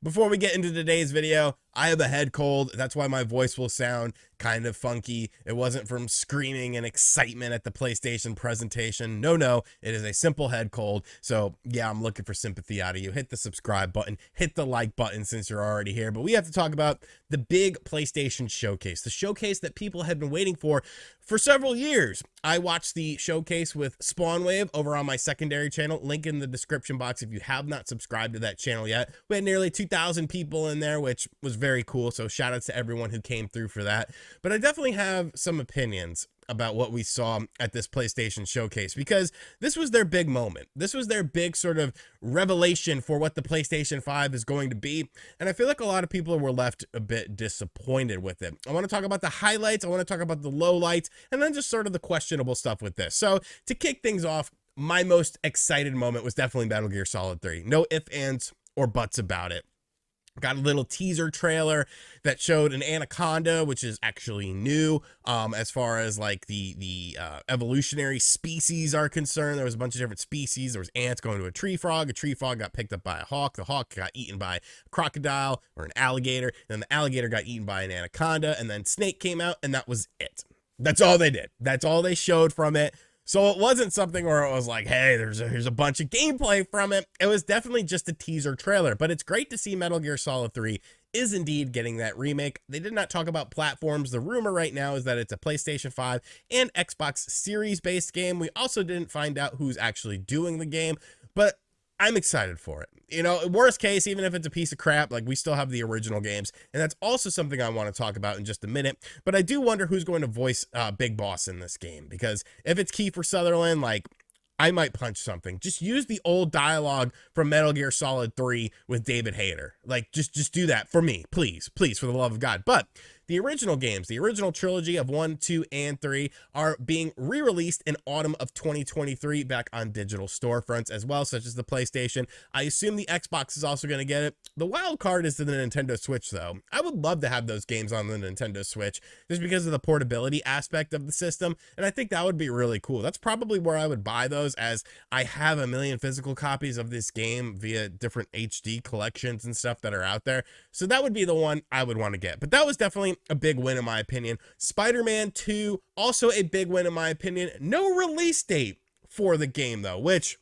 Before we get into today's video, I have a head cold. That's why my voice will sound kind of funky. It wasn't from screaming and excitement at the PlayStation presentation. No, it is a simple head cold. So yeah, I'm looking for sympathy out of you. Hit the subscribe button, hit the like button since you're already here. But we have to talk about the big PlayStation showcase, the showcase that people have been waiting for several years. I watched the showcase with Spawnwave over on my secondary channel, link in the description box if you have not subscribed to that channel yet. We had nearly 2,000 people in there, which was very cool, so shout out to everyone who came through for that. But I definitely have some opinions about what we saw at this PlayStation showcase, because this was their big moment. This was their big sort of revelation for what the PlayStation 5 is going to be, and I feel like a lot of people were left a bit disappointed with it. I want to talk about the highlights, I want to talk about the lowlights, and then just sort of the questionable stuff with this. So to kick things off, my most excited moment was definitely Metal Gear Solid 3. No ifs, ands, or buts about it. Got a little teaser trailer that showed an anaconda, which is actually new as far as like the evolutionary species are concerned. There was a bunch of different species. There was ants going to a tree frog got picked up by a hawk. The hawk got eaten by a crocodile or an alligator. Then the alligator got eaten by an anaconda, and then snake came out, and that was it. That's all they did. That's all they showed from it. So it wasn't something where it was like, hey, here's a bunch of gameplay from it. It was definitely just a teaser trailer, but it's great to see Metal Gear Solid 3 is indeed getting that remake. They did not talk about platforms. The rumor right now is that it's a PlayStation 5 and Xbox Series based game. We also didn't find out who's actually doing the game, but I'm excited for it. You know, worst case, even if it's a piece of crap, like we still have the original games. And that's also something I want to talk about in just a minute. But I do wonder who's going to voice Big Boss in this game, because if it's Kiefer Sutherland, like I might punch something. Just use the old dialogue from Metal Gear Solid 3 with David Hayter. Like just do that for me, please, for the love of God. But the original games, the original trilogy of 1, 2, and 3 are being re-released in autumn of 2023 back on digital storefronts as well, such as the PlayStation. I assume the Xbox is also going to get it. The wild card is to the Nintendo Switch, though. I would love to have those games on the Nintendo Switch just because of the portability aspect of the system, and I think that would be really cool. That's probably where I would buy those, as I have a million physical copies of this game via different HD collections and stuff that are out there, so that would be the one I would want to get. But that was definitely a big win in my opinion. Spider-Man 2, also a big win in my opinion. No release date for the game though, which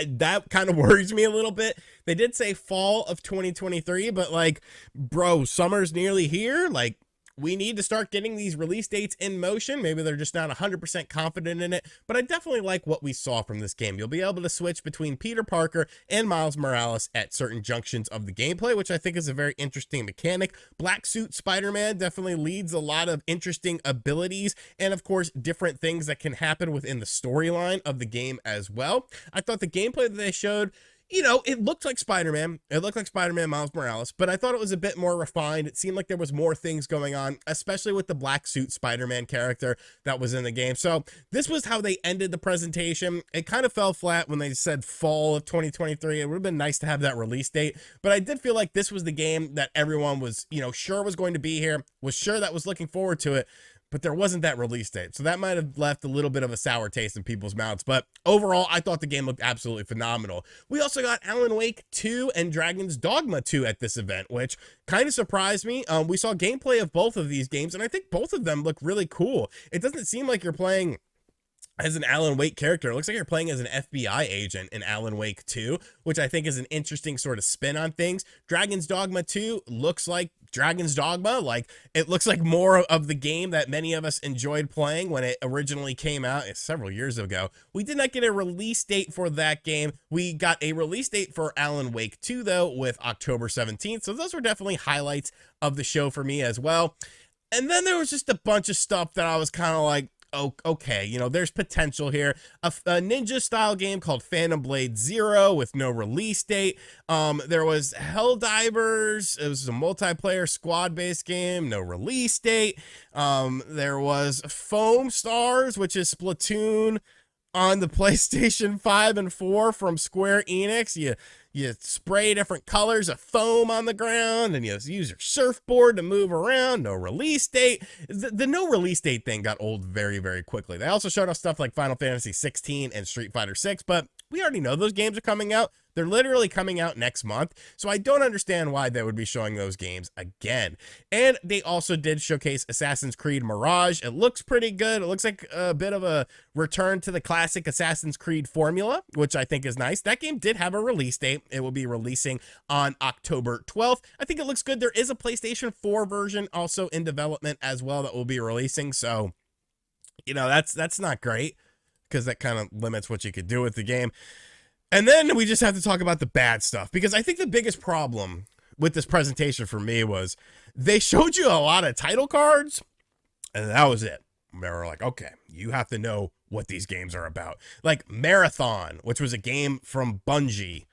that kind of worries me a little bit. They did say fall of 2023, but like, bro, summer's nearly here. Like, we need to start getting these release dates in motion. Maybe they're just not 100% confident in it, but I definitely like what we saw from this game. You'll be able to switch between Peter Parker and Miles Morales at certain junctions of the gameplay, which I think is a very interesting mechanic. Black Suit Spider-Man definitely leads a lot of interesting abilities and, of course, different things that can happen within the storyline of the game as well. I thought the gameplay that they showed, you know, it looked like Spider-Man. It looked like Spider-Man Miles Morales, but I thought it was a bit more refined. It seemed like there was more things going on, especially with the black suit Spider-Man character that was in the game. So this was how they ended the presentation. It kind of fell flat when they said fall of 2023. It would have been nice to have that release date, but I did feel like this was the game that everyone was, you know, sure was going to be here, was sure that was looking forward to it, but there wasn't that release date. So that might have left a little bit of a sour taste in people's mouths. But overall, I thought the game looked absolutely phenomenal. We also got Alan Wake 2 and Dragon's Dogma 2 at this event, which kind of surprised me. We saw gameplay of both of these games, and I think both of them look really cool. It doesn't seem like you're playing as an Alan Wake character. It looks like you're playing as an FBI agent in Alan Wake 2, which I think is an interesting sort of spin on things. Dragon's Dogma 2 looks like Dragon's Dogma. Like, it looks like more of the game that many of us enjoyed playing when it originally came out several years ago. We did not get a release date for that game. We got a release date for Alan Wake 2, though, with October 17th. So those were definitely highlights of the show for me as well. And then there was just a bunch of stuff that I was kind of like, oh, okay, you know, there's potential here. A ninja style game called Phantom Blade Zero with no release date. There was Helldivers. It was a multiplayer squad based game, no release date. There was Foam Stars, which is Splatoon on the PlayStation 5 and 4 from Square Enix. You spray different colors of foam on the ground, and you use your surfboard to move around. No release date. The no release date thing got old very, very quickly. They also showed us stuff like Final Fantasy 16 and Street Fighter 6, but We already know those games are coming out. They're literally coming out next month. So I don't understand why they would be showing those games again. And they also did showcase Assassin's Creed Mirage. It looks pretty good. It looks like a bit of a return to the classic Assassin's Creed formula, which I think is nice. That game did have a release date. It will be releasing on October 12th. I think it looks good. There is a PlayStation 4 version also in development as well that will be releasing. So, you know, that's not great, because that kind of limits what you could do with the game. And then we just have to talk about the bad stuff, because I think the biggest problem with this presentation for me was they showed you a lot of title cards, and that was it. They were like, okay, you have to know what these games are about. Like Marathon, which was a game from Bungie.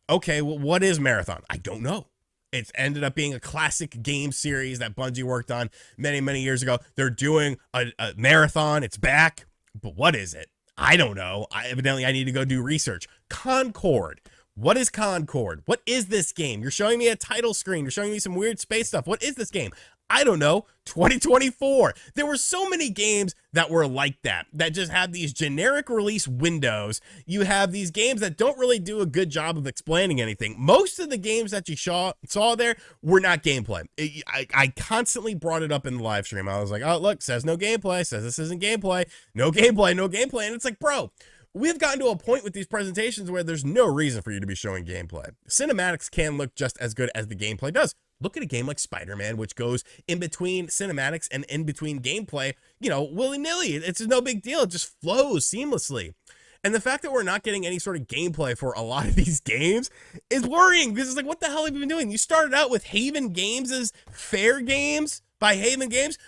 Okay, well, what is Marathon? I don't know. It's ended up being a classic game series that Bungie worked on many, many years ago. They're doing a Marathon. It's back. But what is it? I don't know. Evidently, I need to go do research. Concord. What is Concord? What is this game? You're showing me a title screen. You're showing me some weird space stuff. What is this game? I don't know. 2024. There were so many games that were like that just have these generic release windows. You have these games that don't really do a good job of explaining anything. Most of the games that you saw there were not gameplay. I constantly brought it up in the live stream. I was like, oh, look, says no gameplay, says this isn't gameplay, no gameplay, no gameplay. And it's like, bro, we've gotten to a point with these presentations where there's no reason for you to be showing gameplay. Cinematics can look just as good as the gameplay does. Look at a game like Spider-Man, which goes in between cinematics and in between gameplay, you know, willy-nilly. It's no big deal. It just flows seamlessly. And the fact that we're not getting any sort of gameplay for a lot of these games is worrying, because it's like, what the hell have you been doing? You started out with Haven Games' Fair Games by Haven Games.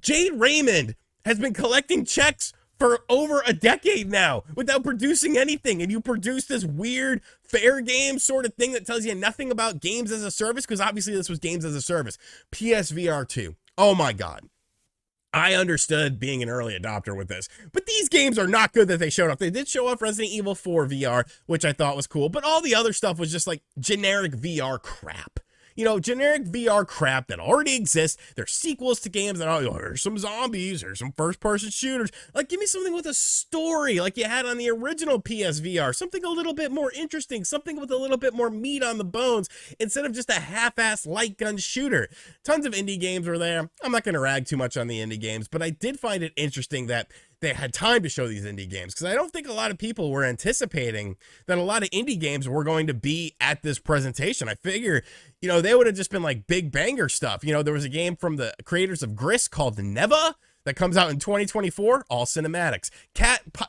Jade Raymond has been collecting checks for over a decade now without producing anything, and you produce this weird fair game sort of thing that tells you nothing about games as a service, because obviously this was games as a service. PSVR 2. Oh my God. I understood being an early adopter with this, but these games are not good that they showed off. They did show off Resident Evil 4 VR, which I thought was cool, but all the other stuff was just like generic VR crap. You know, generic VR crap that already exists. There's sequels to games that, oh, here's some zombies, here's some first-person shooters. Like, give me something with a story like you had on the original PSVR. Something a little bit more interesting, something with a little bit more meat on the bones, instead of just a half-ass light gun shooter. Tons of indie games were there. I'm not going to rag too much on the indie games, but I did find it interesting that they had time to show these indie games, because I don't think a lot of people were anticipating that a lot of indie games were going to be at this presentation. I figure, you know, they would have just been like big banger stuff. You know, there was a game from the creators of Gris called Neva that comes out in 2024, all cinematics.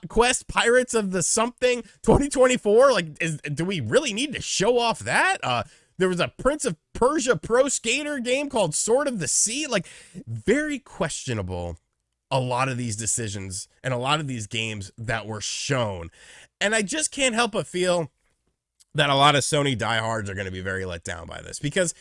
Quest Pirates of the Something 2024, like, do we really need to show off that? There was a Prince of Persia Pro Skater game called Sword of the Sea. Like, very questionable, a lot of these decisions and a lot of these games that were shown. And I just can't help but feel that a lot of Sony diehards are going to be very let down by this, because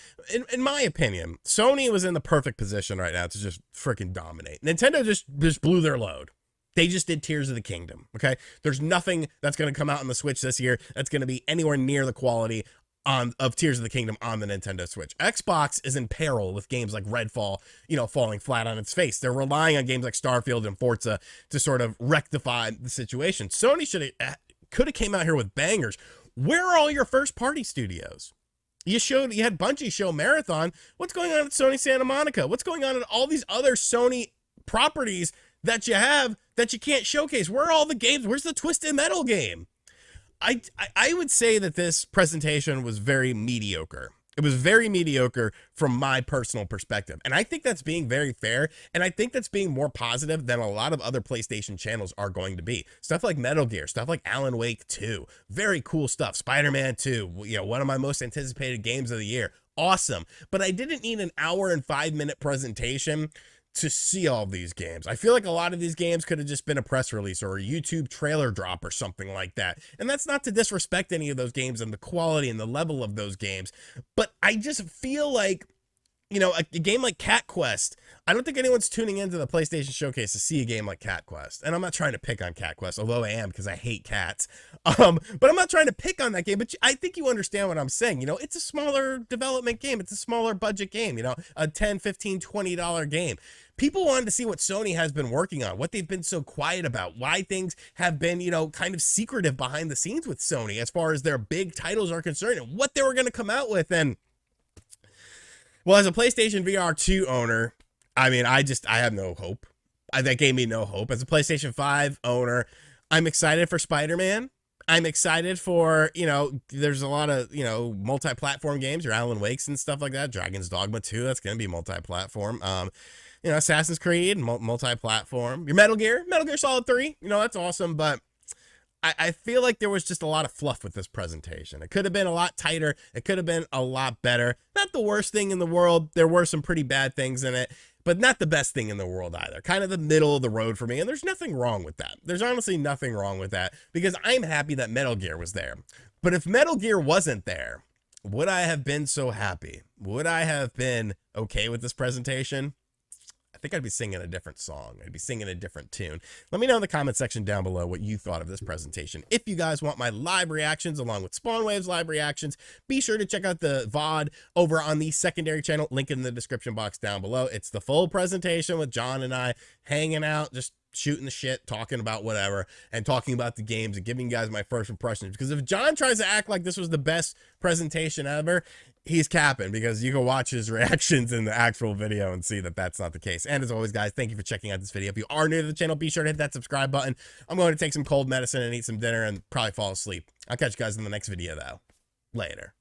in my opinion, Sony was in the perfect position right now to just freaking dominate. Nintendo just blew their load. They just did Tears of the Kingdom. Okay. There's nothing that's going to come out on the Switch this year that's going to be anywhere near the quality of Tears of the Kingdom on the Nintendo Switch. Xbox is in peril with games like Redfall, you know, falling flat on its face. They're relying on games like Starfield and Forza to sort of rectify the situation. Sony could have came out here with bangers. Where are all your first party studios? You had Bungie show Marathon. What's going on at Sony Santa Monica? What's going on at all these other Sony properties that you have that you can't showcase? Where are all the games? Where's the Twisted Metal game? I would say that this presentation was very mediocre. It was very mediocre from my personal perspective. And I think that's being very fair. And I think that's being more positive than a lot of other PlayStation channels are going to be. Stuff like Metal Gear, stuff like Alan Wake 2. Very cool stuff. Spider-Man 2, you know, one of my most anticipated games of the year. Awesome. But I didn't need an hour and 5-minute presentation to see all these games. I feel like a lot of these games could have just been a press release or a YouTube trailer drop or something like that. And that's not to disrespect any of those games and the quality and the level of those games, but I just feel like you know, a game like Cat Quest, I don't think anyone's tuning into the PlayStation Showcase to see a game like Cat Quest. And I'm not trying to pick on Cat Quest, although I am because I hate cats. But I'm not trying to pick on that game. But I think you understand what I'm saying. You know, it's a smaller development game. It's a smaller budget game, you know, a $10, $15, $20 game. People wanted to see what Sony has been working on, what they've been so quiet about, why things have been, you know, kind of secretive behind the scenes with Sony as far as their big titles are concerned and what they were going to come out with. And well, as a PlayStation VR 2 owner, I mean, I have no hope. That gave me no hope. As a PlayStation 5 owner, I'm excited for Spider-Man. I'm excited for, you know, there's a lot of, you know, multi-platform games, your Alan Wakes and stuff like that. Dragon's Dogma 2, that's going to be multi-platform. You know, Assassin's Creed, multi-platform. Your Metal Gear Solid 3, you know, that's awesome, but I feel like there was just a lot of fluff with this presentation. It could have been a lot tighter. It could have been a lot better. Not the worst thing in the world. There were some pretty bad things in it, but not the best thing in the world either. Kind of the middle of the road for me, and there's nothing wrong with that. There's honestly nothing wrong with that because I'm happy that Metal Gear was there. But if Metal Gear wasn't there, would I have been so happy? Would I have been okay with this presentation? I think I'd be singing a different song. I'd be singing a different tune. Let me know in the comment section down below what you thought of this presentation. If you guys want my live reactions along with Spawnwave's live reactions, be sure to check out the VOD over on the secondary channel, link in the description box down below. It's the full presentation with John and I hanging out, just shooting the shit, talking about whatever, and talking about the games and giving you guys my first impressions. Because if John tries to act like this was the best presentation ever, he's capping, because you can watch his reactions in the actual video and see that that's not the case. And as always, guys, thank you for checking out this video. If you are new to the channel, be sure to hit that subscribe button. I'm going to take some cold medicine and eat some dinner and probably fall asleep. I'll catch you guys in the next video, though. Later.